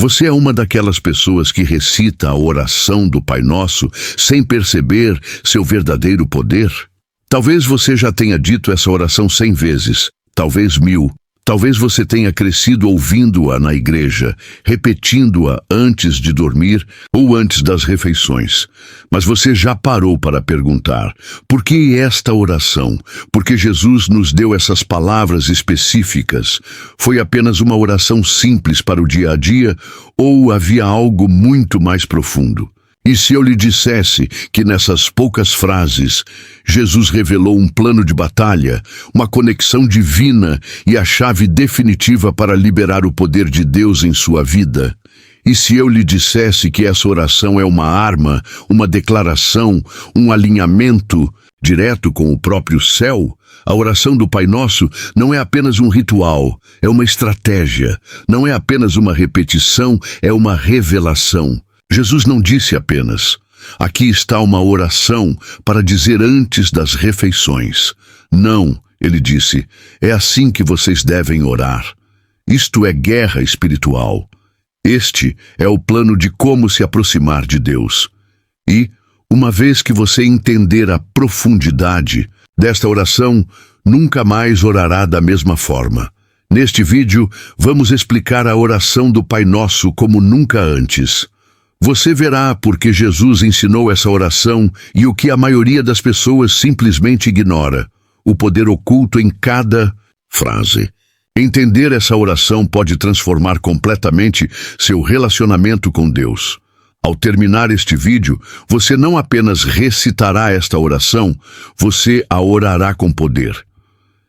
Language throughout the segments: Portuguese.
Você é uma daquelas pessoas que recita a oração do Pai Nosso sem perceber seu verdadeiro poder? Talvez você já tenha dito essa oração 100 vezes, talvez 1000. Talvez você tenha crescido ouvindo-a na igreja, repetindo-a antes de dormir ou antes das refeições. Mas você já parou para perguntar, por que esta oração? Por que Jesus nos deu essas palavras específicas? Foi apenas uma oração simples para o dia a dia ou havia algo muito mais profundo? E se eu lhe dissesse que nessas poucas frases, Jesus revelou um plano de batalha, uma conexão divina e a chave definitiva para liberar o poder de Deus em sua vida? E se eu lhe dissesse que essa oração é uma arma, uma declaração, um alinhamento direto com o próprio céu? A oração do Pai Nosso não é apenas um ritual, é uma estratégia. Não é apenas uma repetição, é uma revelação. Jesus não disse apenas, aqui está uma oração para dizer antes das refeições. Não, ele disse, é assim que vocês devem orar. Isto é guerra espiritual. Este é o plano de como se aproximar de Deus. E, uma vez que você entender a profundidade desta oração, nunca mais orará da mesma forma. Neste vídeo, vamos explicar a oração do Pai Nosso como nunca antes. Você verá porque Jesus ensinou essa oração e o que a maioria das pessoas simplesmente ignora, o poder oculto em cada frase. Entender essa oração pode transformar completamente seu relacionamento com Deus. Ao terminar este vídeo, você não apenas recitará esta oração, você a orará com poder.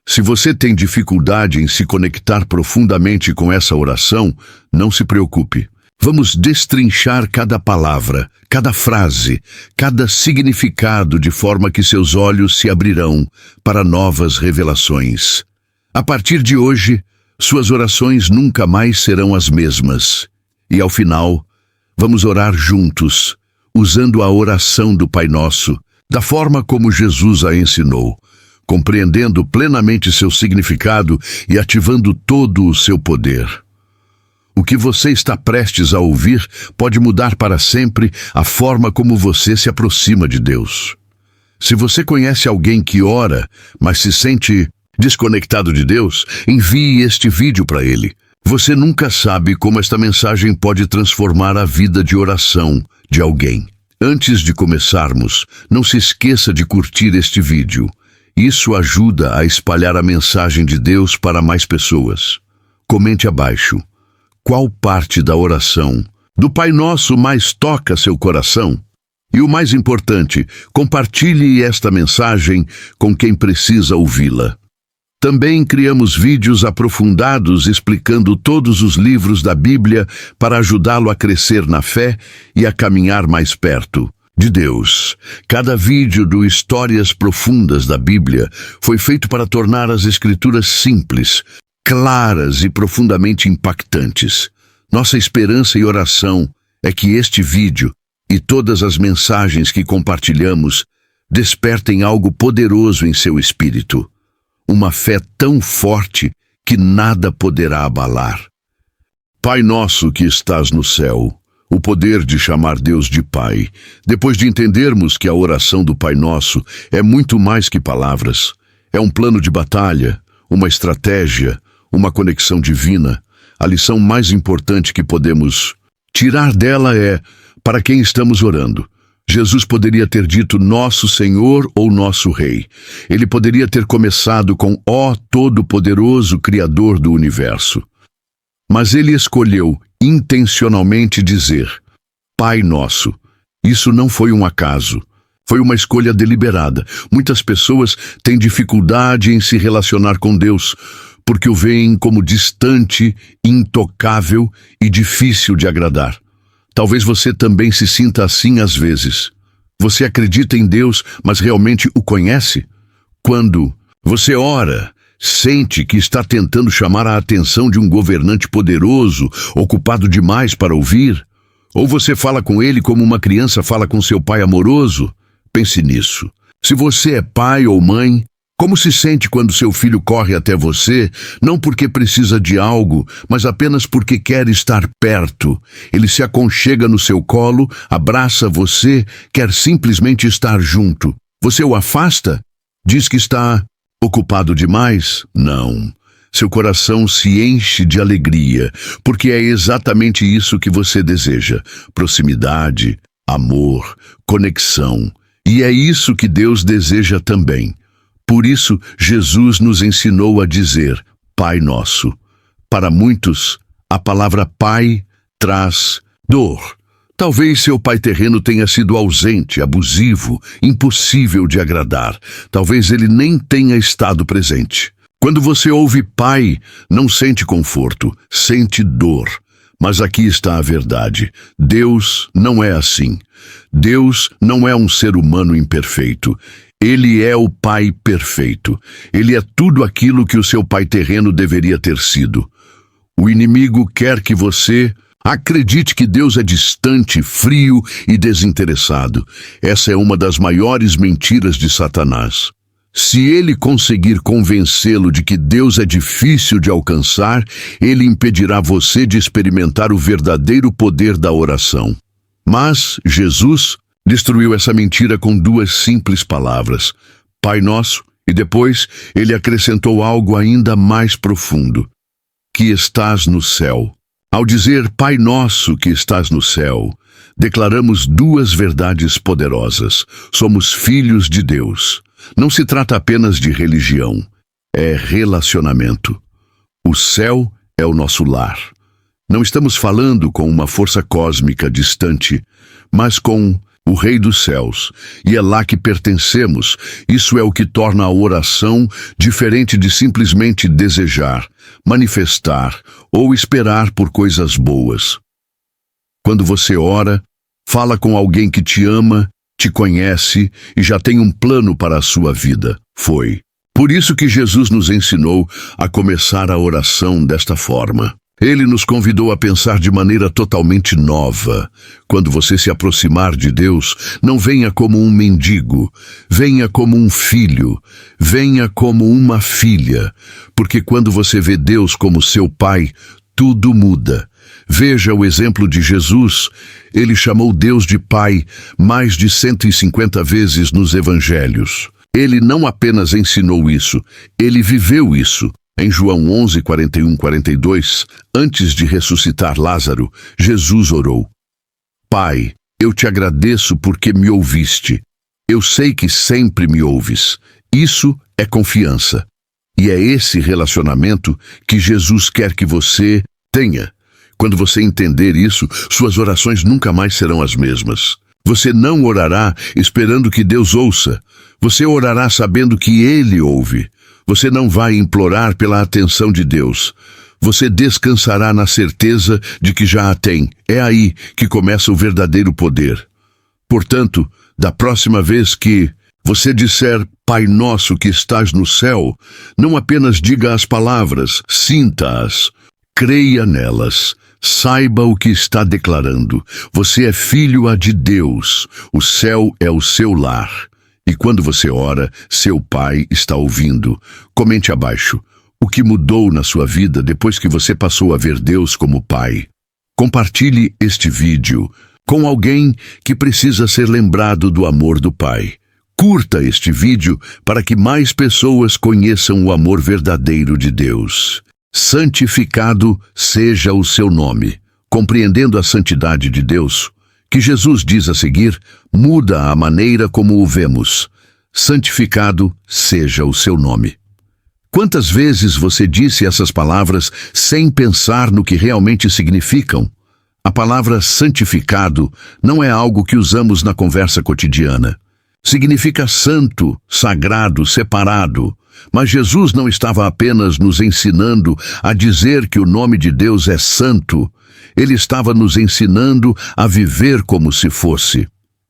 Se você tem dificuldade em se conectar profundamente com essa oração, não se preocupe. Vamos destrinchar cada palavra, cada frase, cada significado de forma que seus olhos se abrirão para novas revelações. A partir de hoje, suas orações nunca mais serão as mesmas. E ao final, vamos orar juntos, usando a oração do Pai Nosso, da forma como Jesus a ensinou, compreendendo plenamente seu significado e ativando todo o seu poder. O que você está prestes a ouvir pode mudar para sempre a forma como você se aproxima de Deus. Se você conhece alguém que ora, mas se sente desconectado de Deus, envie este vídeo para ele. Você nunca sabe como esta mensagem pode transformar a vida de oração de alguém. Antes de começarmos, não se esqueça de curtir este vídeo. Isso ajuda a espalhar a mensagem de Deus para mais pessoas. Comente abaixo. Qual parte da oração do Pai Nosso mais toca seu coração? E o mais importante, compartilhe esta mensagem com quem precisa ouvi-la. Também criamos vídeos aprofundados explicando todos os livros da Bíblia para ajudá-lo a crescer na fé e a caminhar mais perto de Deus. Cada vídeo do Histórias Profundas da Bíblia foi feito para tornar as Escrituras simples, claras e profundamente impactantes. Nossa esperança e oração é que este vídeo e todas as mensagens que compartilhamos despertem algo poderoso em seu espírito. Uma fé tão forte que nada poderá abalar. Pai nosso que estás no céu, o poder de chamar Deus de Pai. Depois de entendermos que a oração do Pai Nosso é muito mais que palavras, é um plano de batalha, uma estratégia, uma conexão divina, a lição mais importante que podemos tirar dela é, para quem estamos orando? Jesus poderia ter dito nosso Senhor ou nosso Rei. Ele poderia ter começado com ó Todo-Poderoso Criador do Universo. Mas ele escolheu intencionalmente dizer Pai Nosso. Isso não foi um acaso. Foi uma escolha deliberada. Muitas pessoas têm dificuldade em se relacionar com Deus, porque o veem como distante, intocável e difícil de agradar. Talvez você também se sinta assim às vezes. Você acredita em Deus, mas realmente o conhece? Quando você ora, sente que está tentando chamar a atenção de um governante poderoso, ocupado demais para ouvir? Ou você fala com ele como uma criança fala com seu pai amoroso? Pense nisso. Se você é pai ou mãe, Como se sente quando seu filho corre até você, não porque precisa de algo, mas apenas porque quer estar perto? Ele se aconchega no seu colo, abraça você, quer simplesmente estar junto. Você o afasta? Diz que está ocupado demais? Não. Seu coração se enche de alegria, porque é exatamente isso que você deseja: proximidade, amor, conexão. E é isso que Deus deseja também. Por isso, Jesus nos ensinou a dizer Pai Nosso. Para muitos, a palavra Pai traz dor. Talvez seu pai terreno tenha sido ausente, abusivo, impossível de agradar. Talvez ele nem tenha estado presente. Quando você ouve Pai, não sente conforto, sente dor. Mas aqui está a verdade. Deus não é assim. Deus não é um ser humano imperfeito. Ele é o Pai perfeito. Ele é tudo aquilo que o seu pai terreno deveria ter sido. O inimigo quer que você acredite que Deus é distante, frio e desinteressado. Essa é uma das maiores mentiras de Satanás. Se ele conseguir convencê-lo de que Deus é difícil de alcançar, ele impedirá você de experimentar o verdadeiro poder da oração. Mas Jesus destruiu essa mentira com duas simples palavras: Pai Nosso, e depois ele acrescentou algo ainda mais profundo: que estás no céu. Ao dizer Pai Nosso que estás no céu, declaramos duas verdades poderosas: somos filhos de Deus. Não se trata apenas de religião, é relacionamento. O céu é o nosso lar. Não estamos falando com uma força cósmica distante, mas com o Rei dos Céus, e é lá que pertencemos. Isso é o que torna a oração diferente de simplesmente desejar, manifestar ou esperar por coisas boas. Quando você ora, fala com alguém que te ama, te conhece e já tem um plano para a sua vida. Foi por isso que Jesus nos ensinou a começar a oração desta forma. Ele nos convidou a pensar de maneira totalmente nova. Quando você se aproximar de Deus, não venha como um mendigo, venha como um filho, venha como uma filha, porque quando você vê Deus como seu Pai, tudo muda. Veja o exemplo de Jesus. Ele chamou Deus de Pai mais de 150 vezes nos evangelhos. Ele não apenas ensinou isso, ele viveu isso. Em João 11, 41, 42, antes de ressuscitar Lázaro, Jesus orou: Pai, eu te agradeço porque me ouviste. Eu sei que sempre me ouves. Isso é confiança. E é esse relacionamento que Jesus quer que você tenha. Quando você entender isso, suas orações nunca mais serão as mesmas. Você não orará esperando que Deus ouça. Você orará sabendo que Ele ouve. Você não vai implorar pela atenção de Deus. Você descansará na certeza de que já a tem. É aí que começa o verdadeiro poder. Portanto, da próxima vez que você disser Pai Nosso que estás no céu, não apenas diga as palavras, sinta-as, creia nelas. Saiba o que está declarando. Você é filho de Deus. O céu é o seu lar. E quando você ora, seu Pai está ouvindo. Comente abaixo o que mudou na sua vida depois que você passou a ver Deus como Pai. Compartilhe este vídeo com alguém que precisa ser lembrado do amor do Pai. Curta este vídeo para que mais pessoas conheçam o amor verdadeiro de Deus. Santificado seja o seu nome. Compreendendo a santidade de Deus, que Jesus diz a seguir, muda a maneira como o vemos. Santificado seja o seu nome. Quantas vezes você disse essas palavras sem pensar no que realmente significam? A palavra santificado não é algo que usamos na conversa cotidiana. Significa santo, sagrado, separado. Mas Jesus não estava apenas nos ensinando a dizer que o nome de Deus é santo. Ele estava nos ensinando a viver como se fosse.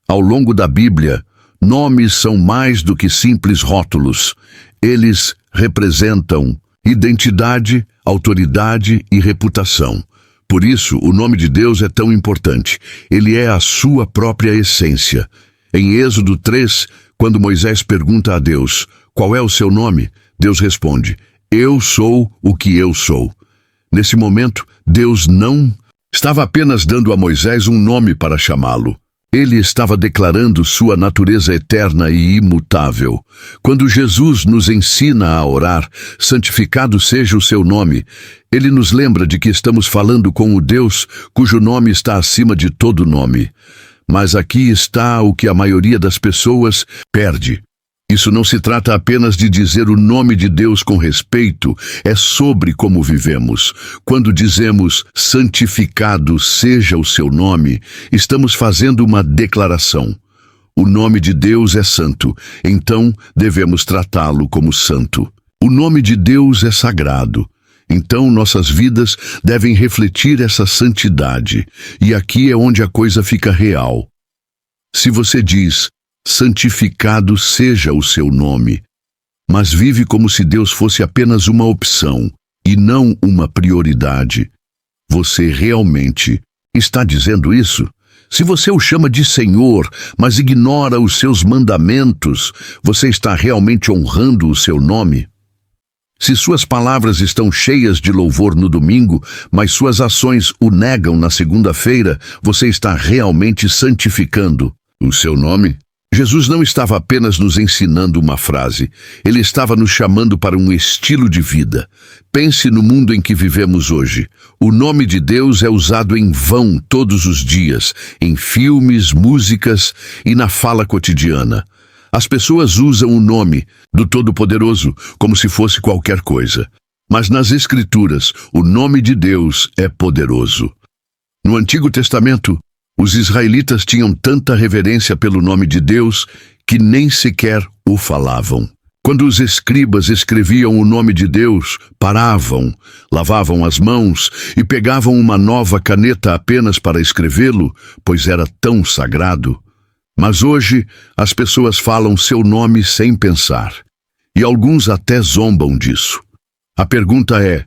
Ao longo da Bíblia, nomes são mais do que simples rótulos. Eles representam identidade, autoridade e reputação. Por isso, o nome de Deus é tão importante. Ele é a sua própria essência. Em Êxodo 3, quando Moisés pergunta a Deus, qual é o seu nome? Deus responde: eu sou o que eu sou. Nesse momento, Deus não estava apenas dando a Moisés um nome para chamá-lo. Ele estava declarando sua natureza eterna e imutável. Quando Jesus nos ensina a orar, santificado seja o seu nome, ele nos lembra de que estamos falando com o Deus cujo nome está acima de todo nome. Mas aqui está o que a maioria das pessoas perde. Isso não se trata apenas de dizer o nome de Deus com respeito, é sobre como vivemos. Quando dizemos santificado seja o seu nome, estamos fazendo uma declaração. O nome de Deus é santo, então devemos tratá-lo como santo. O nome de Deus é sagrado, então nossas vidas devem refletir essa santidade. E aqui é onde a coisa fica real. Se você diz santificado seja o seu nome, mas vive como se Deus fosse apenas uma opção e não uma prioridade, você realmente está dizendo isso? Se você o chama de Senhor, mas ignora os seus mandamentos, você está realmente honrando o seu nome? Se suas palavras estão cheias de louvor no domingo, mas suas ações o negam na segunda-feira, você está realmente santificando o seu nome? Jesus não estava apenas nos ensinando uma frase, ele estava nos chamando para um estilo de vida. Pense no mundo em que vivemos hoje. O nome de Deus é usado em vão todos os dias, em filmes, músicas e na fala cotidiana. As pessoas usam o nome do Todo-Poderoso como se fosse qualquer coisa. Mas nas Escrituras, o nome de Deus é poderoso. No Antigo Testamento, os israelitas tinham tanta reverência pelo nome de Deus que nem sequer o falavam. Quando os escribas escreviam o nome de Deus, paravam, lavavam as mãos e pegavam uma nova caneta apenas para escrevê-lo, pois era tão sagrado. Mas hoje, as pessoas falam seu nome sem pensar, e alguns até zombam disso. A pergunta é: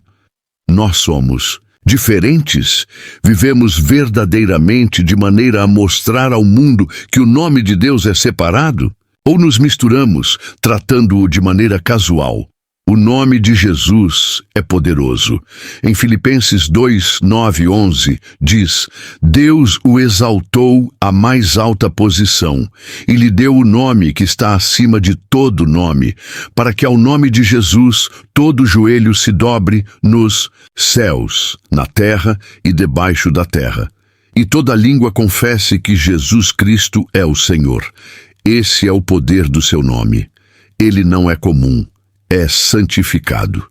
nós somos diferentes? Vivemos verdadeiramente de maneira a mostrar ao mundo que o nome de Deus é separado? Ou nos misturamos, tratando-o de maneira casual? O nome de Jesus é poderoso. Em Filipenses 2, 9 e 11, diz: Deus o exaltou à mais alta posição e lhe deu o nome que está acima de todo nome, para que ao nome de Jesus todo joelho se dobre nos céus, na terra e debaixo da terra, e toda língua confesse que Jesus Cristo é o Senhor. Esse é o poder do seu nome. Ele não é comum. É santificado.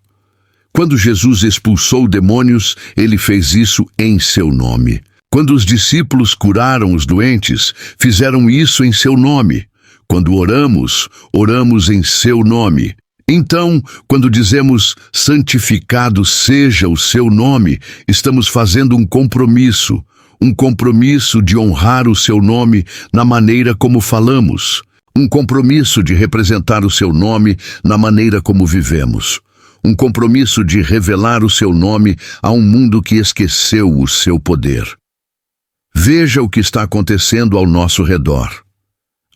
Quando Jesus expulsou demônios, ele fez isso em seu nome. Quando os discípulos curaram os doentes, fizeram isso em seu nome. Quando oramos, oramos em seu nome. Então, quando dizemos santificado seja o seu nome, estamos fazendo um compromisso de honrar o seu nome na maneira como falamos. Um compromisso de representar o seu nome na maneira como vivemos. Um compromisso de revelar o seu nome a um mundo que esqueceu o seu poder. Veja o que está acontecendo ao nosso redor.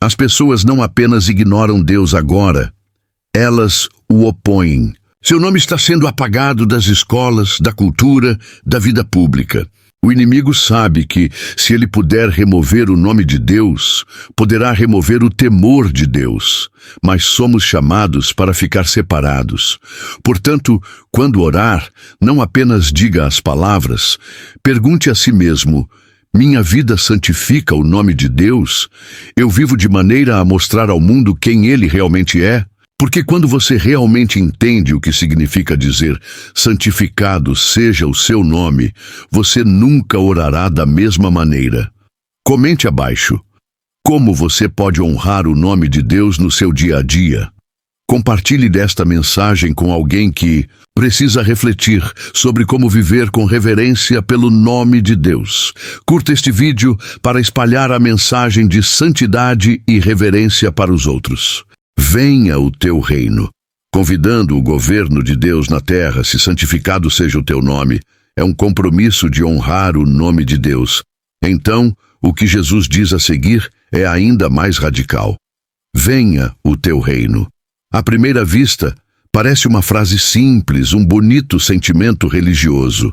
As pessoas não apenas ignoram Deus agora, elas o opõem. Seu nome está sendo apagado das escolas, da cultura, da vida pública. O inimigo sabe que, se ele puder remover o nome de Deus, poderá remover o temor de Deus. Mas somos chamados para ficar separados. Portanto, quando orar, não apenas diga as palavras, pergunte a si mesmo: minha vida santifica o nome de Deus? Eu vivo de maneira a mostrar ao mundo quem Ele realmente é? Porque quando você realmente entende o que significa dizer santificado seja o seu nome, você nunca orará da mesma maneira. Comente abaixo: como você pode honrar o nome de Deus no seu dia a dia? Compartilhe desta mensagem com alguém que precisa refletir sobre como viver com reverência pelo nome de Deus. Curta este vídeo para espalhar a mensagem de santidade e reverência para os outros. Venha o teu reino. Convidando o governo de Deus na terra, se santificado seja o teu nome, é um compromisso de honrar o nome de Deus. Então, o que Jesus diz a seguir é ainda mais radical. Venha o teu reino. À primeira vista, parece uma frase simples, um bonito sentimento religioso.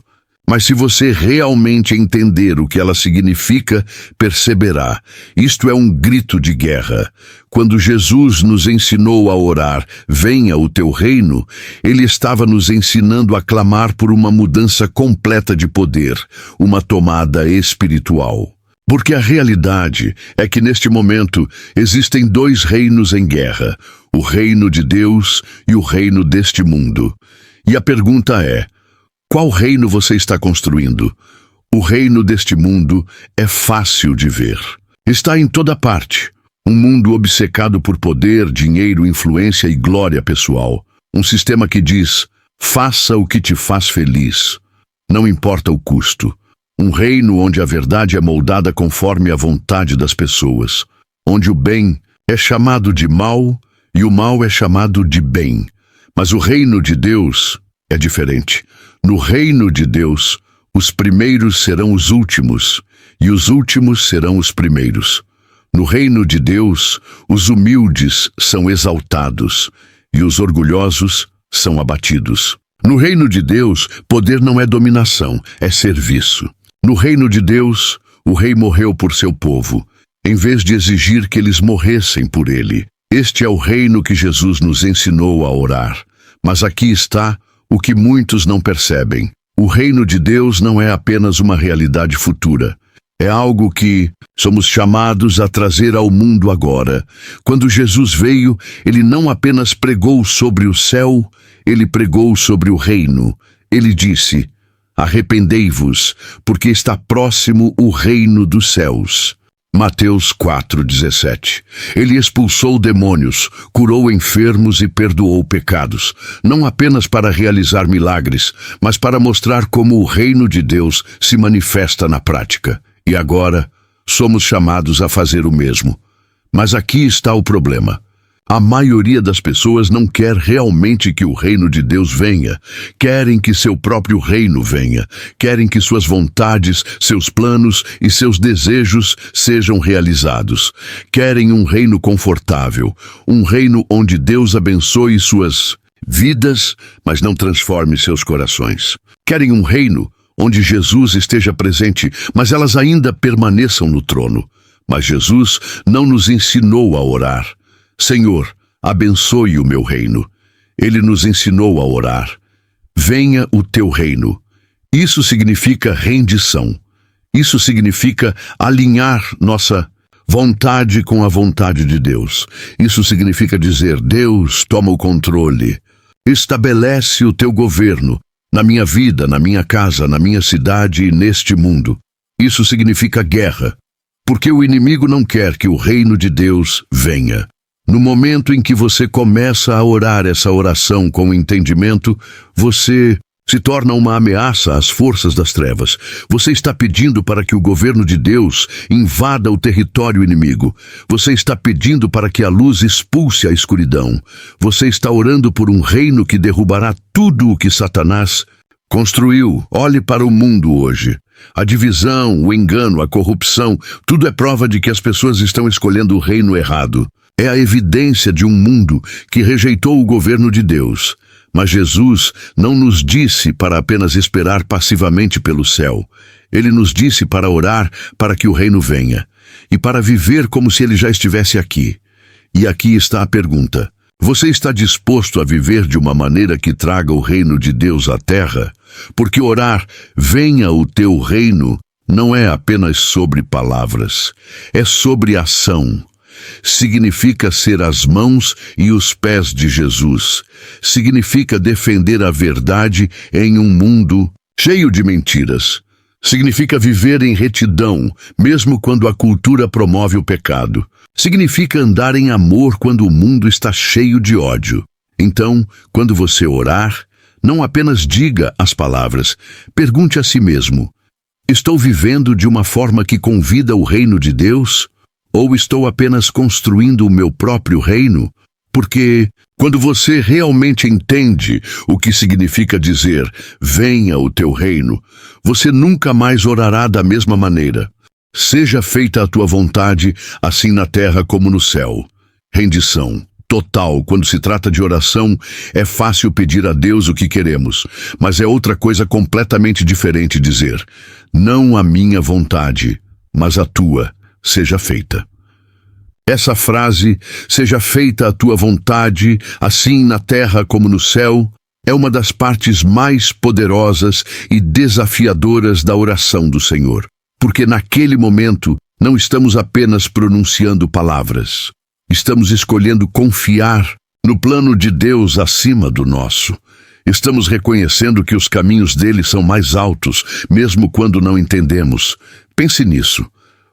Mas se você realmente entender o que ela significa, perceberá. Isto é um grito de guerra. Quando Jesus nos ensinou a orar, venha o teu reino, ele estava nos ensinando a clamar por uma mudança completa de poder, uma tomada espiritual. Porque a realidade é que neste momento existem dois reinos em guerra, o reino de Deus e o reino deste mundo. E a pergunta é: qual reino você está construindo? O reino deste mundo é fácil de ver. Está em toda parte. Um mundo obcecado por poder, dinheiro, influência e glória pessoal. Um sistema que diz: faça o que te faz feliz. Não importa o custo. Um reino onde a verdade é moldada conforme a vontade das pessoas. Onde o bem é chamado de mal e o mal é chamado de bem. Mas o reino de Deus é diferente. No reino de Deus, os primeiros serão os últimos, e os últimos serão os primeiros. No reino de Deus, os humildes são exaltados, e os orgulhosos são abatidos. No reino de Deus, poder não é dominação, é serviço. No reino de Deus, o rei morreu por seu povo, em vez de exigir que eles morressem por ele. Este é o reino que Jesus nos ensinou a orar. Mas aqui está o que muitos não percebem. O reino de Deus não é apenas uma realidade futura. É algo que somos chamados a trazer ao mundo agora. Quando Jesus veio, ele não apenas pregou sobre o céu, ele pregou sobre o reino. Ele disse: arrependei-vos, porque está próximo o reino dos céus. Mateus 4,17. Ele expulsou demônios, curou enfermos e perdoou pecados, não apenas para realizar milagres, mas para mostrar como o reino de Deus se manifesta na prática. E agora, somos chamados a fazer o mesmo. Mas aqui está o problema. A maioria das pessoas não quer realmente que o reino de Deus venha. Querem que seu próprio reino venha. Querem que suas vontades, seus planos e seus desejos sejam realizados. Querem um reino confortável, um reino onde Deus abençoe suas vidas, mas não transforme seus corações. Querem um reino onde Jesus esteja presente, mas elas ainda permaneçam no trono. Mas Jesus não nos ensinou a orar: Senhor, abençoe o meu reino. Ele nos ensinou a orar: venha o teu reino. Isso significa rendição. Isso significa alinhar nossa vontade com a vontade de Deus. Isso significa dizer: Deus, toma o controle. Estabelece o teu governo na minha vida, na minha casa, na minha cidade e neste mundo. Isso significa guerra, porque o inimigo não quer que o reino de Deus venha. No momento em que você começa a orar essa oração com entendimento, você se torna uma ameaça às forças das trevas. Você está pedindo para que o governo de Deus invada o território inimigo. Você está pedindo para que a luz expulse a escuridão. Você está orando por um reino que derrubará tudo o que Satanás construiu. Olhe para o mundo hoje. A divisão, o engano, a corrupção, tudo é prova de que as pessoas estão escolhendo o reino errado. É a evidência de um mundo que rejeitou o governo de Deus. Mas Jesus não nos disse para apenas esperar passivamente pelo céu. Ele nos disse para orar para que o reino venha e para viver como se ele já estivesse aqui. E aqui está a pergunta: você está disposto a viver de uma maneira que traga o reino de Deus à terra? Porque orar, venha o teu reino, não é apenas sobre palavras, é sobre ação. Significa ser as mãos e os pés de Jesus. Significa defender a verdade em um mundo cheio de mentiras. Significa viver em retidão, mesmo quando a cultura promove o pecado. Significa andar em amor quando o mundo está cheio de ódio. Então, quando você orar, não apenas diga as palavras, pergunte a si mesmo: estou vivendo de uma forma que convida o reino de Deus? Ou estou apenas construindo o meu próprio reino? Porque quando você realmente entende o que significa dizer venha o teu reino, você nunca mais orará da mesma maneira. Seja feita a tua vontade, assim na terra como no céu. Rendição. total. Quando se trata de oração, é fácil pedir a Deus o que queremos, mas é outra coisa completamente diferente dizer: não a minha vontade, mas a tua, seja feita. Essa frase, seja feita a tua vontade, assim na terra como no céu, é uma das partes mais poderosas e desafiadoras da oração do Senhor, porque naquele momento não estamos apenas pronunciando palavras, estamos escolhendo confiar no plano de Deus acima do nosso. Estamos reconhecendo que os caminhos dele são mais altos, mesmo quando não entendemos. Pense nisso.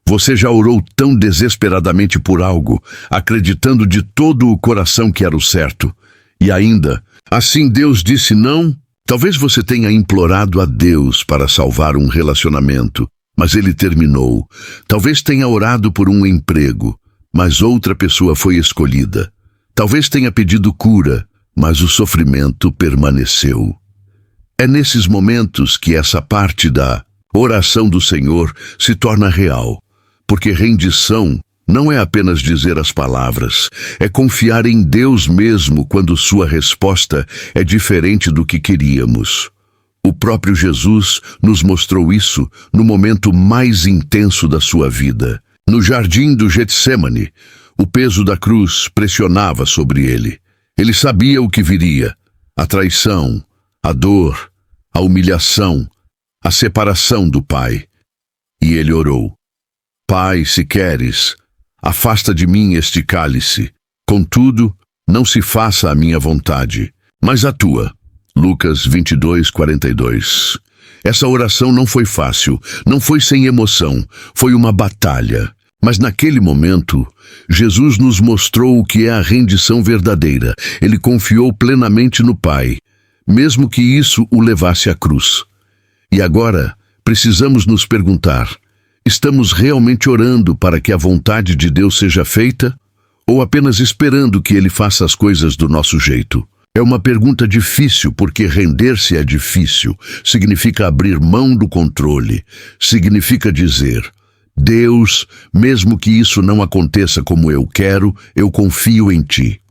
Você já orou tão desesperadamente por algo, acreditando de todo o coração que era o certo, e ainda, assim Deus disse não? Talvez você tenha implorado a Deus para salvar um relacionamento, mas ele terminou. Talvez tenha orado por um emprego, mas outra pessoa foi escolhida. Talvez tenha pedido cura, mas o sofrimento permaneceu. É nesses momentos que essa parte da oração do Senhor se torna real. Porque rendição não é apenas dizer as palavras, é confiar em Deus mesmo quando sua resposta é diferente do que queríamos. O próprio Jesus nos mostrou isso no momento mais intenso da sua vida. No jardim do Getsêmani, o peso da cruz pressionava sobre ele. Ele sabia o que viria: a traição, a dor, a humilhação, a separação do Pai. E ele orou: Pai, se queres, afasta de mim este cálice. Contudo, não se faça a minha vontade, mas a tua. Lucas 22:42. Essa oração não foi fácil, não foi sem emoção, foi uma batalha. Mas naquele momento, Jesus nos mostrou o que é a rendição verdadeira. Ele confiou plenamente no Pai, mesmo que isso o levasse à cruz. E agora, precisamos nos perguntar: estamos realmente orando para que a vontade de Deus seja feita? Ou apenas esperando que Ele faça as coisas do nosso jeito? É uma pergunta difícil, porque render-se é difícil. Significa abrir mão do controle. Significa dizer: Deus, mesmo que isso não aconteça como eu quero, eu confio em Ti.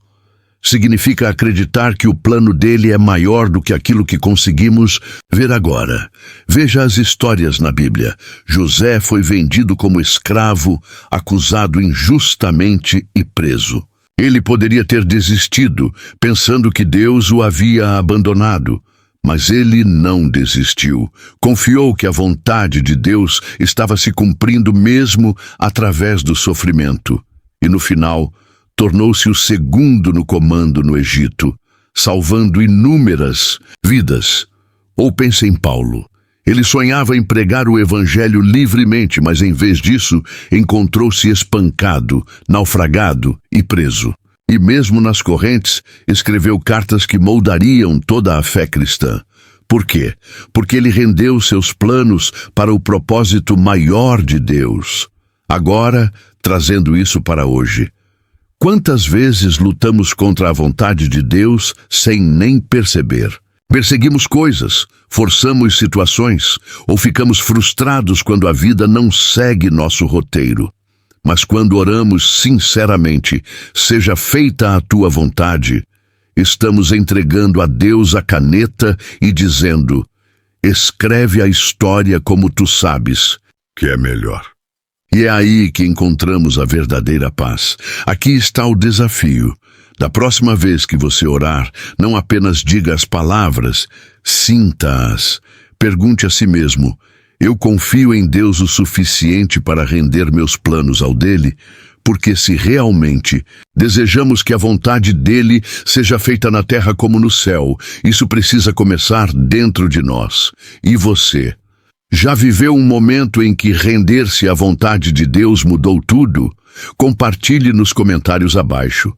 Significa acreditar que o plano dele é maior do que aquilo que conseguimos ver agora. Veja as histórias na Bíblia. José foi vendido como escravo, acusado injustamente e preso. Ele poderia ter desistido, pensando que Deus o havia abandonado. Mas ele não desistiu. Confiou que a vontade de Deus estava se cumprindo mesmo através do sofrimento. E no final, tornou-se o segundo no comando no Egito, salvando inúmeras vidas. Ou pense em Paulo. Ele sonhava em pregar o evangelho livremente, mas em vez disso, encontrou-se espancado, naufragado e preso. E mesmo nas correntes, escreveu cartas que moldariam toda a fé cristã. Por quê? Porque ele rendeu seus planos para o propósito maior de Deus. Agora, trazendo isso para hoje, quantas vezes lutamos contra a vontade de Deus sem nem perceber? Perseguimos coisas, forçamos situações, ou ficamos frustrados quando a vida não segue nosso roteiro. Mas quando oramos sinceramente, seja feita a tua vontade, estamos entregando a Deus a caneta e dizendo: escreve a história como tu sabes que é melhor. E é aí que encontramos a verdadeira paz. Aqui está o desafio. Da próxima vez que você orar, não apenas diga as palavras, sinta-as. Pergunte a si mesmo: eu confio em Deus o suficiente para render meus planos ao dele? Porque se realmente desejamos que a vontade dele seja feita na terra como no céu, isso precisa começar dentro de nós. E você? Já viveu um momento em que render-se à vontade de Deus mudou tudo? Compartilhe nos comentários abaixo.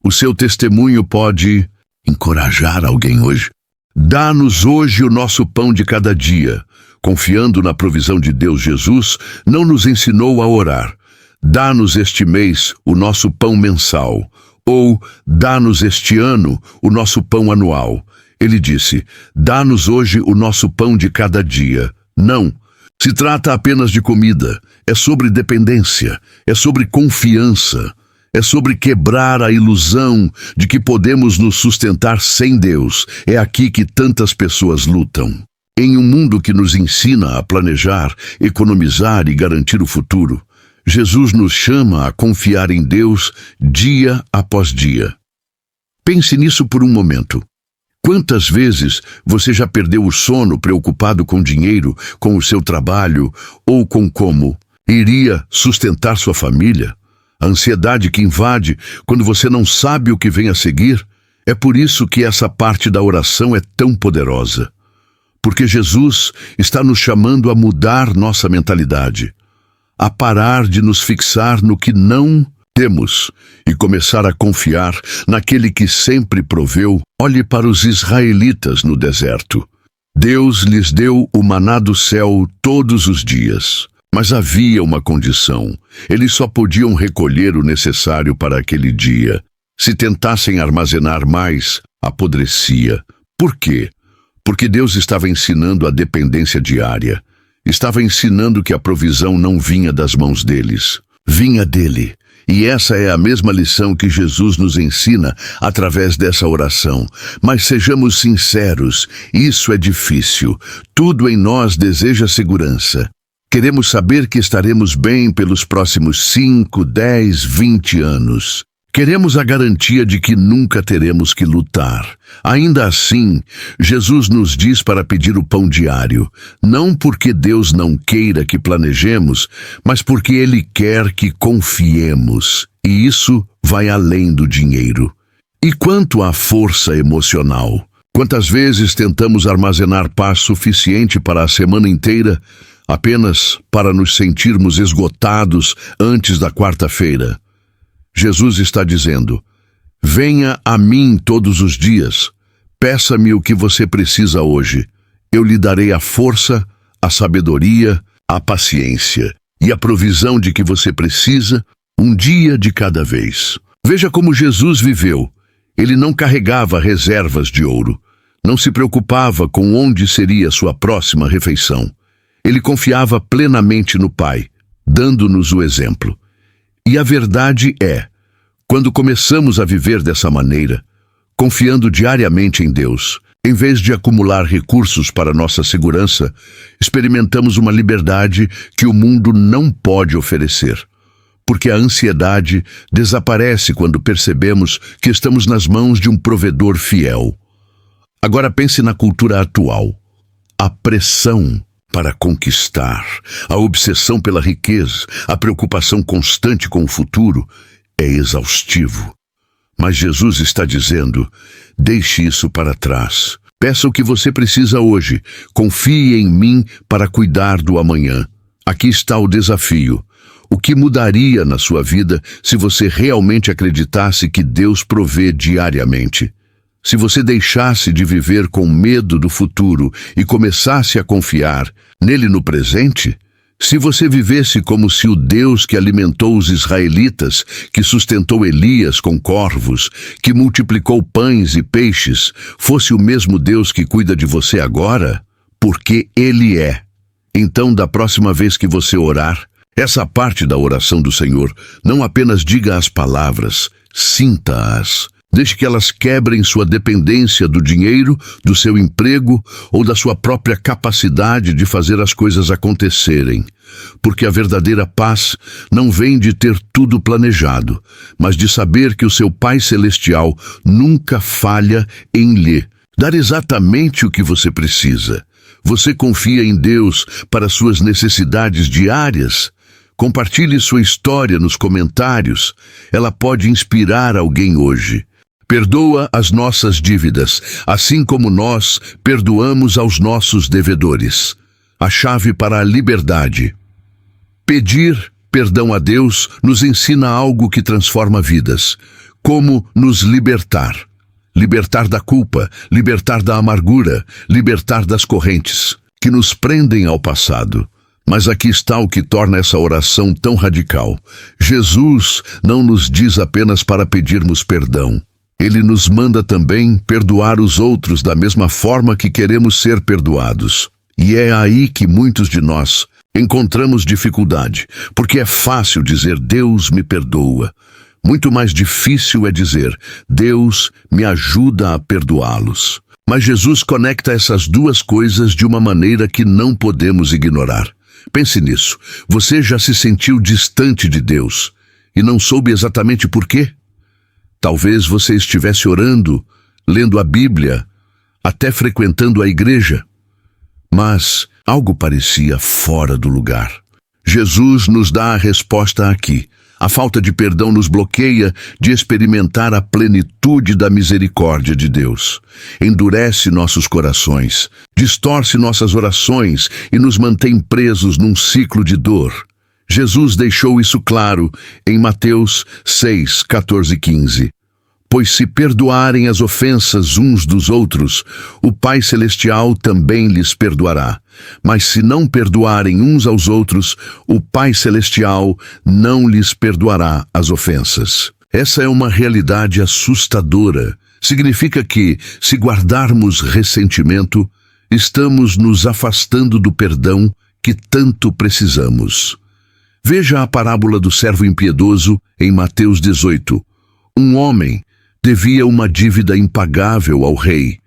O seu testemunho pode encorajar alguém hoje. Dá-nos hoje o nosso pão de cada dia. Confiando na provisão de Deus, Jesus não nos ensinou a orar: dá-nos este mês o nosso pão mensal, ou dá-nos este ano o nosso pão anual. Ele disse: dá-nos hoje o nosso pão de cada dia. Não, se trata apenas de comida, é sobre dependência, é sobre confiança. É sobre quebrar a ilusão de que podemos nos sustentar sem Deus. É aqui que tantas pessoas lutam. Em um mundo que nos ensina a planejar, economizar e garantir o futuro, Jesus nos chama a confiar em Deus dia após dia. Pense nisso por um momento. Quantas vezes você já perdeu o sono preocupado com dinheiro, com o seu trabalho ou com como iria sustentar sua família? A ansiedade que invade quando você não sabe o que vem a seguir. É por isso que essa parte da oração é tão poderosa. Porque Jesus está nos chamando a mudar nossa mentalidade, a parar de nos fixar no que não temos e começar a confiar naquele que sempre proveu. Olhe para os israelitas no deserto. Deus lhes deu o maná do céu todos os dias. Mas havia uma condição. Eles só podiam recolher o necessário para aquele dia. Se tentassem armazenar mais, apodrecia. Por quê? Porque Deus estava ensinando a dependência diária. Estava ensinando que a provisão não vinha das mãos deles, vinha dele. E essa é a mesma lição que Jesus nos ensina através dessa oração. Mas sejamos sinceros, isso é difícil. Tudo em nós deseja segurança. Queremos saber que estaremos bem pelos próximos 5, 10, 20 anos. Queremos a garantia de que nunca teremos que lutar. Ainda assim, Jesus nos diz para pedir o pão diário, não porque Deus não queira que planejemos, mas porque Ele quer que confiemos. E isso vai além do dinheiro. E quanto à força emocional? Quantas vezes tentamos armazenar paz suficiente para a semana inteira, apenas para nos sentirmos esgotados antes da quarta-feira? Jesus está dizendo: venha a mim todos os dias, peça-me o que você precisa hoje. Eu lhe darei a força, a sabedoria, a paciência e a provisão de que você precisa, um dia de cada vez. Veja como Jesus viveu. Ele não carregava reservas de ouro, não se preocupava com onde seria sua próxima refeição. Ele confiava plenamente no Pai, dando-nos o exemplo. E a verdade é, quando começamos a viver dessa maneira, confiando diariamente em Deus, em vez de acumular recursos para nossa segurança, experimentamos uma liberdade que o mundo não pode oferecer. Porque a ansiedade desaparece quando percebemos que estamos nas mãos de um provedor fiel. Agora pense na cultura atual. A pressão para conquistar, a obsessão pela riqueza, a preocupação constante com o futuro é exaustivo. Mas Jesus está dizendo: deixe isso para trás. Peça o que você precisa hoje. Confie em mim para cuidar do amanhã. Aqui está o desafio. O que mudaria na sua vida se você realmente acreditasse que Deus provê diariamente? Se você deixasse de viver com medo do futuro e começasse a confiar nele no presente? Se você vivesse como se o Deus que alimentou os israelitas, que sustentou Elias com corvos, que multiplicou pães e peixes, fosse o mesmo Deus que cuida de você agora? Porque Ele é. Então, da próxima vez que você orar, essa parte da oração do Senhor, não apenas diga as palavras, sinta-as. Deixe que elas quebrem sua dependência do dinheiro, do seu emprego ou da sua própria capacidade de fazer as coisas acontecerem. Porque a verdadeira paz não vem de ter tudo planejado, mas de saber que o seu Pai Celestial nunca falha em lhe dar exatamente o que você precisa. Você confia em Deus para suas necessidades diárias? Compartilhe sua história nos comentários. Ela pode inspirar alguém hoje. Perdoa as nossas dívidas, assim como nós perdoamos aos nossos devedores. A chave para a liberdade. Pedir perdão a Deus nos ensina algo que transforma vidas. Como nos libertar. Libertar da culpa, libertar da amargura, libertar das correntes que nos prendem ao passado. Mas aqui está o que torna essa oração tão radical. Jesus não nos diz apenas para pedirmos perdão. Ele nos manda também perdoar os outros da mesma forma que queremos ser perdoados. E é aí que muitos de nós encontramos dificuldade, porque é fácil dizer Deus me perdoa, Muito mais difícil é dizer: Deus me ajuda a perdoá-los. Mas Jesus conecta essas duas coisas de uma maneira que não podemos ignorar. Pense nisso. Você já se sentiu distante de Deus e não soube exatamente por quê? Talvez você estivesse orando, lendo a Bíblia, até frequentando a igreja, mas algo parecia fora do lugar. Jesus nos dá a resposta aqui. A falta de perdão nos bloqueia de experimentar a plenitude da misericórdia de Deus. Endurece nossos corações, distorce nossas orações e nos mantém presos num ciclo de dor. Jesus deixou isso claro em Mateus 6, 14 e 15. Pois se perdoarem as ofensas uns dos outros, o Pai Celestial também lhes perdoará. Mas se não perdoarem uns aos outros, o Pai Celestial não lhes perdoará as ofensas. Essa é uma realidade assustadora. Significa que, se guardarmos ressentimento, estamos nos afastando do perdão que tanto precisamos. Veja a parábola do servo impiedoso em Mateus 18. Um homem devia uma dívida impagável ao rei,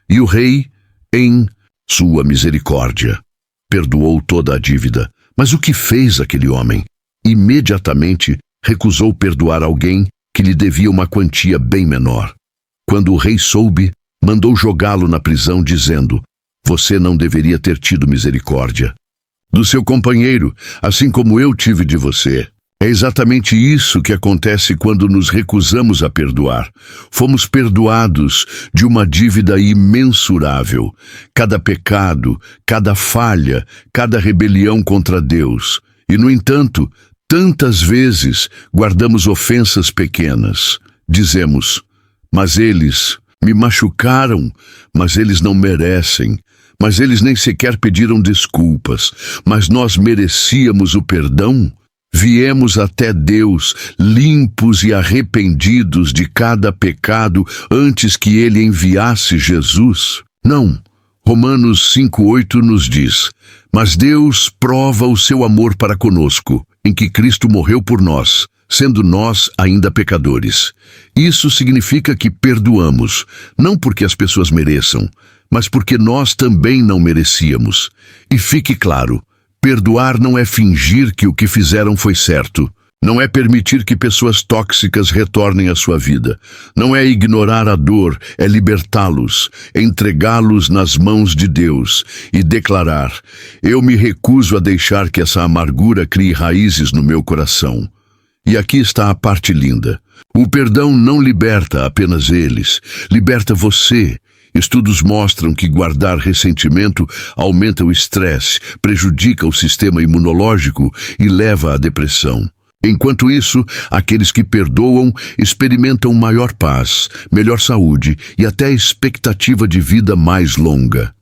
e o rei, em sua misericórdia, perdoou toda a dívida. Mas o que fez aquele homem? Imediatamente recusou perdoar alguém que lhe devia uma quantia bem menor. Quando o rei soube, mandou jogá-lo na prisão, dizendo: Você não deveria ter tido misericórdia do seu companheiro, assim como eu tive de você. É exatamente isso que acontece quando nos recusamos a perdoar. Fomos perdoados de uma dívida imensurável. Cada pecado, cada falha, cada rebelião contra Deus. E, no entanto, tantas vezes guardamos ofensas pequenas. Dizemos: Mas eles me machucaram, mas eles não merecem. Mas eles nem sequer pediram desculpas. Mas nós merecíamos o perdão? Viemos até Deus limpos e arrependidos de cada pecado antes que Ele enviasse Jesus? Não. Romanos 5:8 nos diz: Mas Deus prova o seu amor para conosco, em que Cristo morreu por nós, sendo nós ainda pecadores. Isso significa que perdoamos, não porque as pessoas mereçam, mas porque nós também não merecíamos. E fique claro, perdoar não é fingir que o que fizeram foi certo. Não é permitir que pessoas tóxicas retornem à sua vida. Não é ignorar a dor, é libertá-los, entregá-los nas mãos de Deus e declarar: Eu me recuso a deixar que essa amargura crie raízes no meu coração. E aqui está a parte linda. O perdão não liberta apenas eles, liberta você. Estudos mostram que guardar ressentimento aumenta o estresse, prejudica o sistema imunológico e leva à depressão. Enquanto isso, aqueles que perdoam experimentam maior paz, melhor saúde e até expectativa de vida mais longa.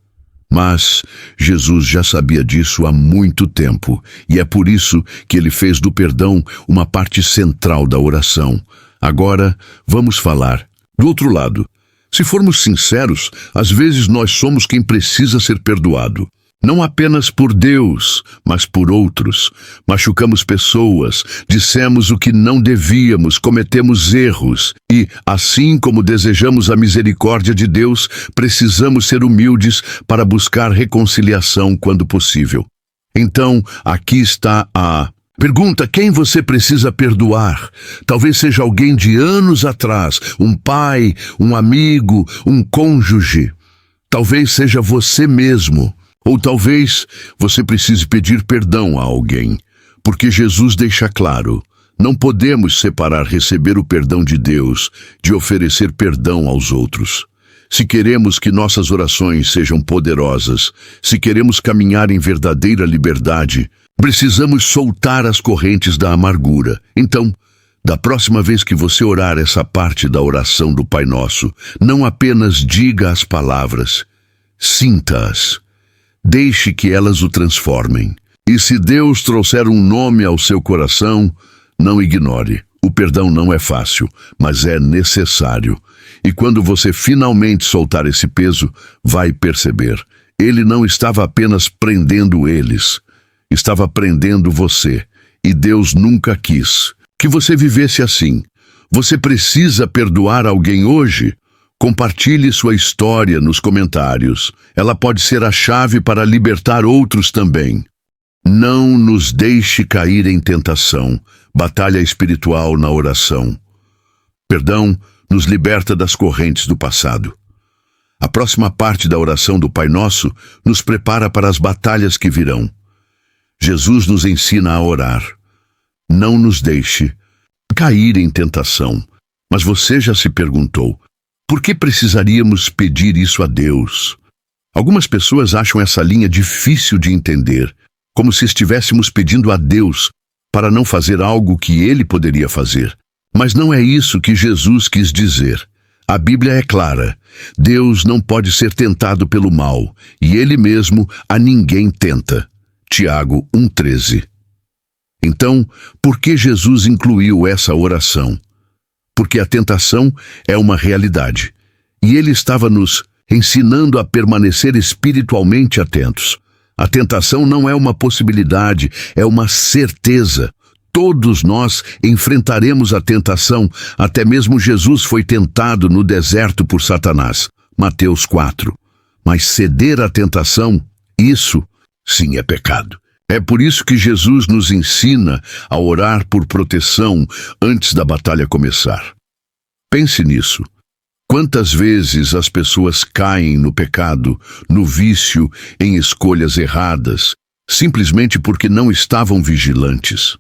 Mas Jesus já sabia disso há muito tempo, e é por isso que ele fez do perdão uma parte central da oração. Agora, vamos falar do outro lado. Se formos sinceros, às vezes nós somos quem precisa ser perdoado. Não apenas por Deus, mas por outros. Machucamos pessoas, dissemos o que não devíamos, cometemos erros. E, assim como desejamos a misericórdia de Deus, precisamos ser humildes para buscar reconciliação quando possível. Então, aqui está a pergunta: quem você precisa perdoar? Talvez seja alguém de anos atrás, um pai, um amigo, um cônjuge. Talvez seja você mesmo. Ou talvez você precise pedir perdão a alguém. Porque Jesus deixa claro: não podemos separar receber o perdão de Deus de oferecer perdão aos outros. Se queremos que nossas orações sejam poderosas, se queremos caminhar em verdadeira liberdade, precisamos soltar as correntes da amargura. Então, da próxima vez que você orar essa parte da oração do Pai Nosso, não apenas diga as palavras, sinta-as. Deixe que elas o transformem. E se Deus trouxer um nome ao seu coração, não ignore. O perdão não é fácil, mas é necessário. E quando você finalmente soltar esse peso, vai perceber: ele não estava apenas prendendo eles, estava prendendo você. E Deus nunca quis que você vivesse assim. Você precisa perdoar alguém hoje? Compartilhe sua história nos comentários. Ela pode ser a chave para libertar outros também. Não nos deixe cair em tentação. Batalha espiritual na oração. Perdão nos liberta das correntes do passado. A próxima parte da oração do Pai Nosso nos prepara para as batalhas que virão. Jesus nos ensina a orar. Não nos deixe cair em tentação. Mas você já se perguntou, por que precisaríamos pedir isso a Deus? Algumas pessoas acham essa linha difícil de entender, como se estivéssemos pedindo a Deus para não fazer algo que Ele poderia fazer. Mas não é isso que Jesus quis dizer. A Bíblia é clara. Deus não pode ser tentado pelo mal, e Ele mesmo a ninguém tenta. Tiago 1,13. Então, por que Jesus incluiu essa oração? Porque a tentação é uma realidade, e Ele estava nos ensinando a permanecer espiritualmente atentos. A tentação não é uma possibilidade, é uma certeza. Todos nós enfrentaremos a tentação, até mesmo Jesus foi tentado no deserto por Satanás. Mateus 4. Mas ceder à tentação, isso sim é pecado. É por isso que Jesus nos ensina a orar por proteção antes da batalha começar. Pense nisso. Quantas vezes as pessoas caem no pecado, no vício, em escolhas erradas, simplesmente porque não estavam vigilantes?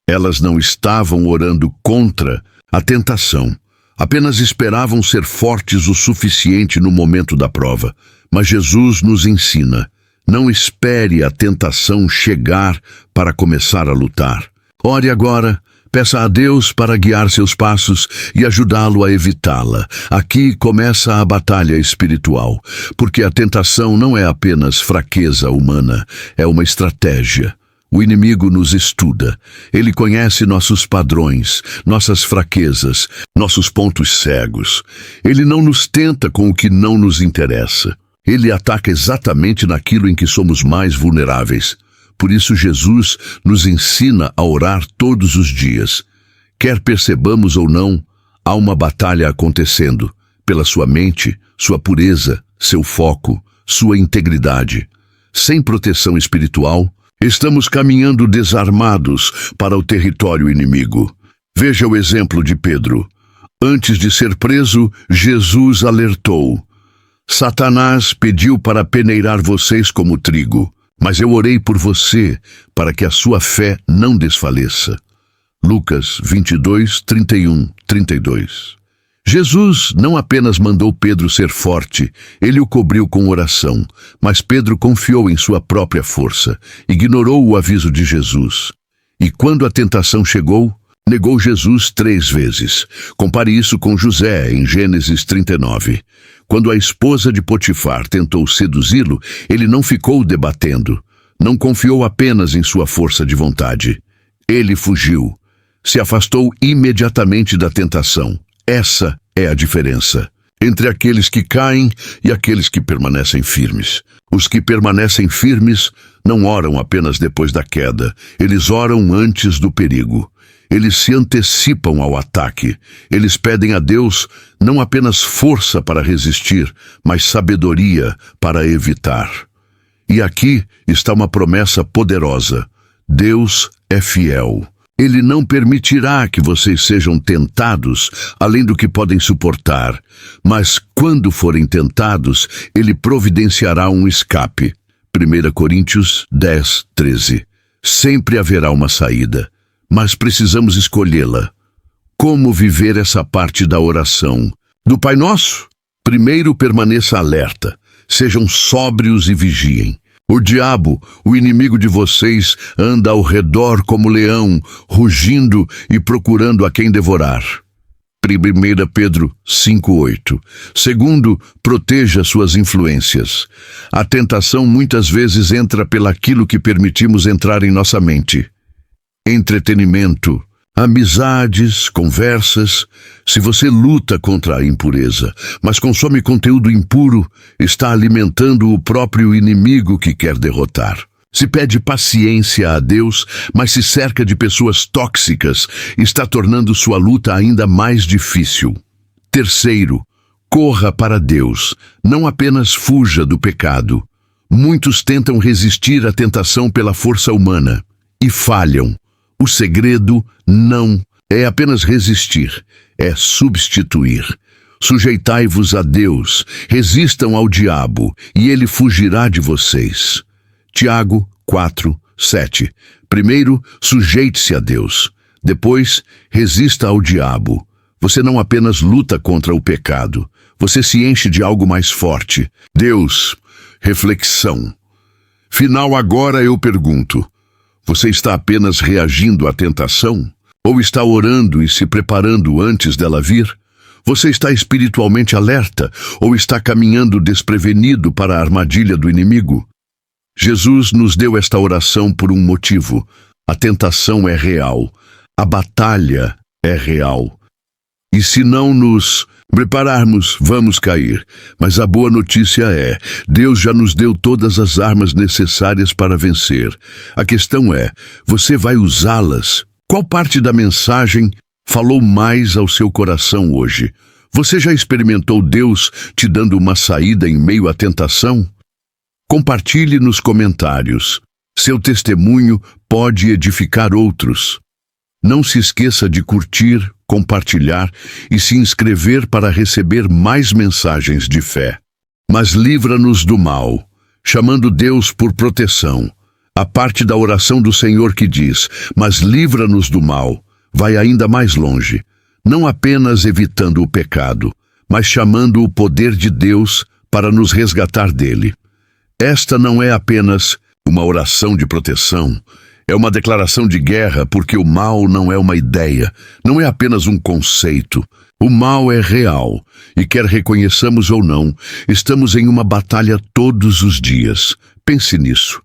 Elas não estavam orando contra a tentação, apenas esperavam ser fortes o suficiente no momento da prova. Mas Jesus nos ensina: não espere a tentação chegar para começar a lutar. Ore agora, peça a Deus para guiar seus passos e ajudá-lo a evitá-la. Aqui começa a batalha espiritual, porque a tentação não é apenas fraqueza humana, é uma estratégia. O inimigo nos estuda. Ele conhece nossos padrões, nossas fraquezas, nossos pontos cegos. Ele não nos tenta com o que não nos interessa. Ele ataca exatamente naquilo em que somos mais vulneráveis. Por isso Jesus nos ensina a orar todos os dias. Quer percebamos ou não, há uma batalha acontecendo pela sua mente, sua pureza, seu foco, sua integridade. Sem proteção espiritual, estamos caminhando desarmados para o território inimigo. Veja o exemplo de Pedro. Antes de ser preso, Jesus alertou: Satanás pediu para peneirar vocês como trigo, mas eu orei por você para que a sua fé não desfaleça. Lucas 22, 31, 32. Jesus não apenas mandou Pedro ser forte, ele o cobriu com oração, mas Pedro confiou em sua própria força, ignorou o aviso de Jesus. E quando a tentação chegou, negou Jesus 3 vezes. Compare isso com José, em Gênesis 39. Quando a esposa de Potifar tentou seduzi-lo, ele não ficou debatendo. Não confiou apenas em sua força de vontade. Ele fugiu. Se afastou imediatamente da tentação. Essa é a diferença entre aqueles que caem e aqueles que permanecem firmes. Os que permanecem firmes não oram apenas depois da queda. Eles oram antes do perigo. Eles se antecipam ao ataque. Eles pedem a Deus não apenas força para resistir, mas sabedoria para evitar. E aqui está uma promessa poderosa. Deus é fiel. Ele não permitirá que vocês sejam tentados além do que podem suportar, mas quando forem tentados, Ele providenciará um escape. 1 Coríntios 10, 13. Sempre haverá uma saída, mas precisamos escolhê-la. Como viver essa parte da oração? Do Pai Nosso? Primeiro, permaneça alerta. Sejam sóbrios e vigiem. O diabo, o inimigo de vocês, anda ao redor como leão, rugindo e procurando a quem devorar. 1 Pedro 5:8. Segundo, proteja suas influências. A tentação muitas vezes entra pelaquilo que permitimos entrar em nossa mente. Entretenimento, amizades, conversas. Se você luta contra a impureza, mas consome conteúdo impuro, está alimentando o próprio inimigo que quer derrotar. Se pede paciência a Deus, mas se cerca de pessoas tóxicas, está tornando sua luta ainda mais difícil. Terceiro, corra para Deus, não apenas fuja do pecado. Muitos tentam resistir à tentação pela força humana e falham. O segredo não é apenas resistir, é substituir. Sujeitai-vos a Deus, resistam ao diabo, e ele fugirá de vocês. Tiago 4:7. Primeiro, sujeite-se a Deus. Depois, resista ao diabo. Você não apenas luta contra o pecado, você se enche de algo mais forte. Deus. Reflexão. Final agora eu pergunto, você está apenas reagindo à tentação? Ou está orando e se preparando antes dela vir? Você está espiritualmente alerta ou está caminhando desprevenido para a armadilha do inimigo? Jesus nos deu esta oração por um motivo. A tentação é real. A batalha é real. E se não nos prepararmos, vamos cair. Mas a boa notícia é, Deus já nos deu todas as armas necessárias para vencer. A questão é, você vai usá-las? Qual parte da mensagem falou mais ao seu coração hoje? Você já experimentou Deus te dando uma saída em meio à tentação? Compartilhe nos comentários. Seu testemunho pode edificar outros. Não se esqueça de curtir, compartilhar e se inscrever para receber mais mensagens de fé. Mas livra-nos do mal, chamando Deus por proteção. A parte da oração do Senhor que diz, mas livra-nos do mal, vai ainda mais longe. Não apenas evitando o pecado, mas chamando o poder de Deus para nos resgatar dele. Esta não é apenas uma oração de proteção, é uma declaração de guerra, porque o mal não é uma ideia, não é apenas um conceito. O mal é real, e quer reconheçamos ou não, estamos em uma batalha todos os dias. Pense nisso.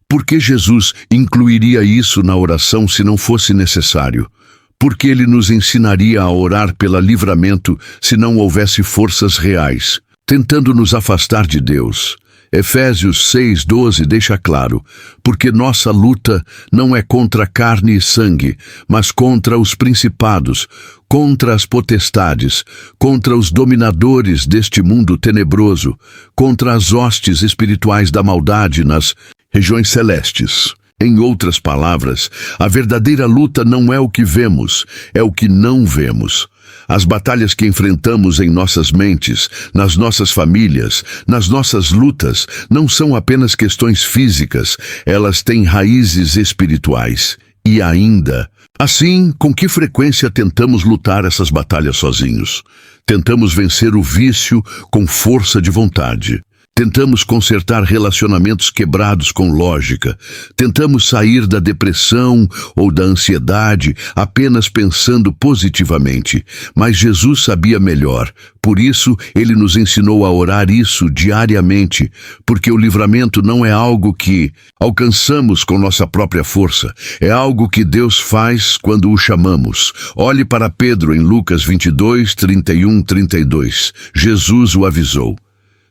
Por que Jesus incluiria isso na oração se não fosse necessário? Por que ele nos ensinaria a orar pelo livramento se não houvesse forças reais, tentando nos afastar de Deus? Efésios 6:12 deixa claro, porque nossa luta não é contra carne e sangue, mas contra os principados, contra as potestades, contra os dominadores deste mundo tenebroso, contra as hostes espirituais da maldade nas regiões celestes. Em outras palavras, a verdadeira luta não é o que vemos, é o que não vemos. As batalhas que enfrentamos em nossas mentes, nas nossas famílias, nas nossas lutas, não são apenas questões físicas, elas têm raízes espirituais. E ainda, assim, com que frequência tentamos lutar essas batalhas sozinhos? Tentamos vencer o vício com força de vontade. Tentamos consertar relacionamentos quebrados com lógica. Tentamos sair da depressão ou da ansiedade apenas pensando positivamente. Mas Jesus sabia melhor. Por isso, ele nos ensinou a orar isso diariamente, porque o livramento não é algo que alcançamos com nossa própria força. É algo que Deus faz quando o chamamos. Olhe para Pedro em Lucas 22, 31, 32. Jesus o avisou.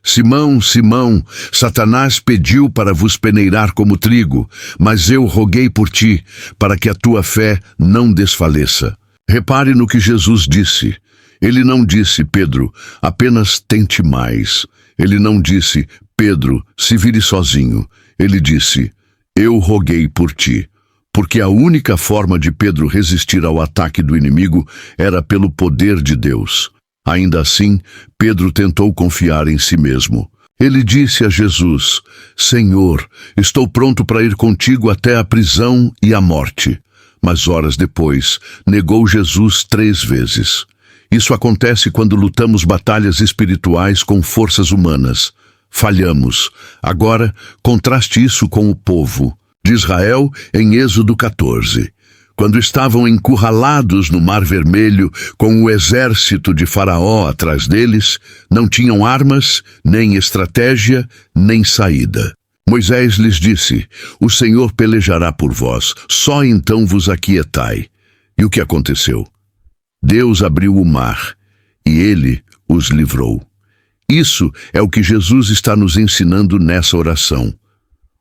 Simão, Simão, Satanás pediu para vos peneirar como trigo, mas eu roguei por ti, para que a tua fé não desfaleça. Repare no que Jesus disse. Ele não disse, Pedro, apenas tente mais. Ele não disse, Pedro, se vire sozinho. Ele disse, eu roguei por ti. Porque a única forma de Pedro resistir ao ataque do inimigo era pelo poder de Deus. Ainda assim, Pedro tentou confiar em si mesmo. Ele disse a Jesus, Senhor, estou pronto para ir contigo até a prisão e a morte. Mas horas depois, negou Jesus 3 vezes. Isso acontece quando lutamos batalhas espirituais com forças humanas. Falhamos. Agora, contraste isso com o povo de Israel em Êxodo 14. Quando estavam encurralados no Mar Vermelho, com o exército de Faraó atrás deles, não tinham armas, nem estratégia, nem saída. Moisés lhes disse, o Senhor pelejará por vós, só então vos aquietai. E o que aconteceu? Deus abriu o mar, e ele os livrou. Isso é o que Jesus está nos ensinando nessa oração.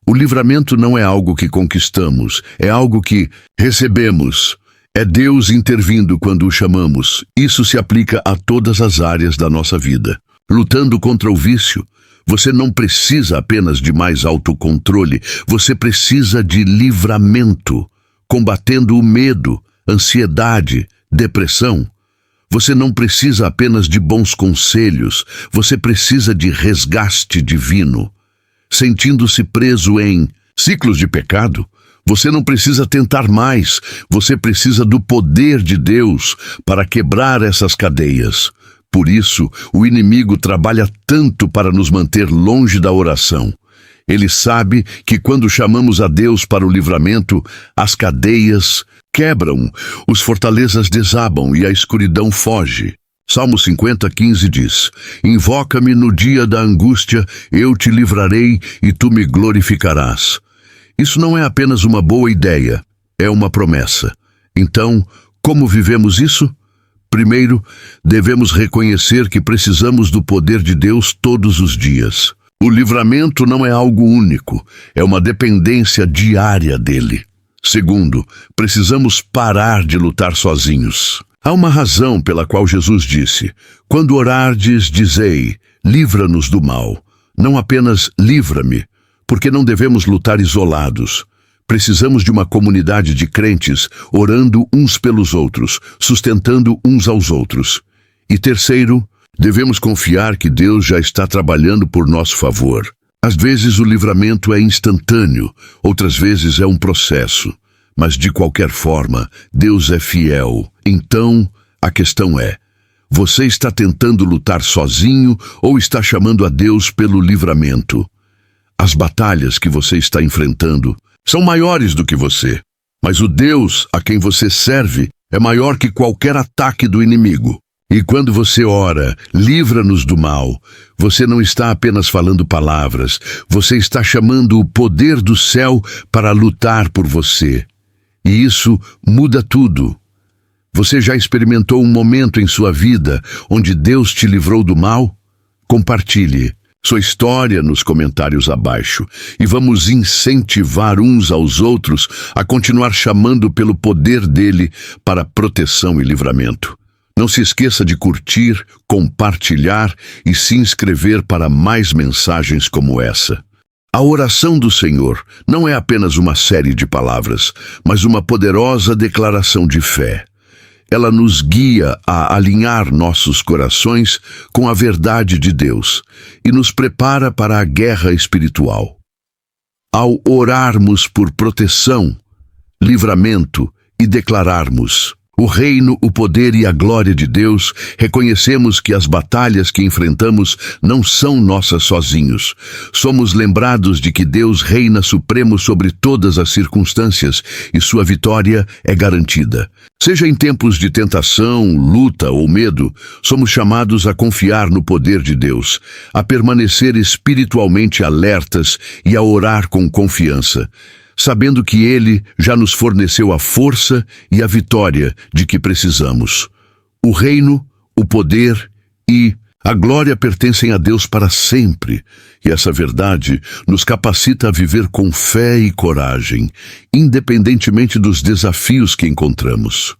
O livramento não é algo que conquistamos, é algo que recebemos. É Deus intervindo quando o chamamos. Isso se aplica a todas as áreas da nossa vida. Lutando contra o vício, você não precisa apenas de mais autocontrole, você precisa de livramento. Combatendo o medo, ansiedade, depressão. Você não precisa apenas de bons conselhos, você precisa de resgate divino. Sentindo-se preso em ciclos de pecado, você não precisa tentar mais, você precisa do poder de Deus para quebrar essas cadeias. Por isso, o inimigo trabalha tanto para nos manter longe da oração. Ele sabe que quando chamamos a Deus para o livramento, as cadeias quebram, os fortalezas desabam e a escuridão foge. Salmo 50:15 diz: Invoca-me no dia da angústia, eu te livrarei e tu me glorificarás. Isso não é apenas uma boa ideia, é uma promessa. Então, como vivemos isso? Primeiro, devemos reconhecer que precisamos do poder de Deus todos os dias. O livramento não é algo único, é uma dependência diária dele. Segundo, precisamos parar de lutar sozinhos. Há uma razão pela qual Jesus disse: quando orardes, dizei, livra-nos do mal. Não apenas livra-me, porque não devemos lutar isolados. Precisamos de uma comunidade de crentes orando uns pelos outros, sustentando uns aos outros. E terceiro, devemos confiar que Deus já está trabalhando por nosso favor. Às vezes o livramento é instantâneo, outras vezes é um processo. Mas de qualquer forma, Deus é fiel. Então, a questão é: você está tentando lutar sozinho ou está chamando a Deus pelo livramento? As batalhas que você está enfrentando são maiores do que você, mas o Deus a quem você serve é maior que qualquer ataque do inimigo. E quando você ora, livra-nos do mal, você não está apenas falando palavras, você está chamando o poder do céu para lutar por você. E isso muda tudo. Você já experimentou um momento em sua vida onde Deus te livrou do mal? Compartilhe sua história nos comentários abaixo e vamos incentivar uns aos outros a continuar chamando pelo poder dele para proteção e livramento. Não se esqueça de curtir, compartilhar e se inscrever para mais mensagens como essa. A oração do Senhor não é apenas uma série de palavras, mas uma poderosa declaração de fé. Ela nos guia a alinhar nossos corações com a verdade de Deus e nos prepara para a guerra espiritual. Ao orarmos por proteção, livramento e declararmos o reino, o poder e a glória de Deus, reconhecemos que as batalhas que enfrentamos não são nossas sozinhos. Somos lembrados de que Deus reina supremo sobre todas as circunstâncias e sua vitória é garantida. Seja em tempos de tentação, luta ou medo, somos chamados a confiar no poder de Deus, a permanecer espiritualmente alertas e a orar com confiança, sabendo que Ele já nos forneceu a força e a vitória de que precisamos. O reino, o poder e a glória pertencem a Deus para sempre, e essa verdade nos capacita a viver com fé e coragem, independentemente dos desafios que encontramos.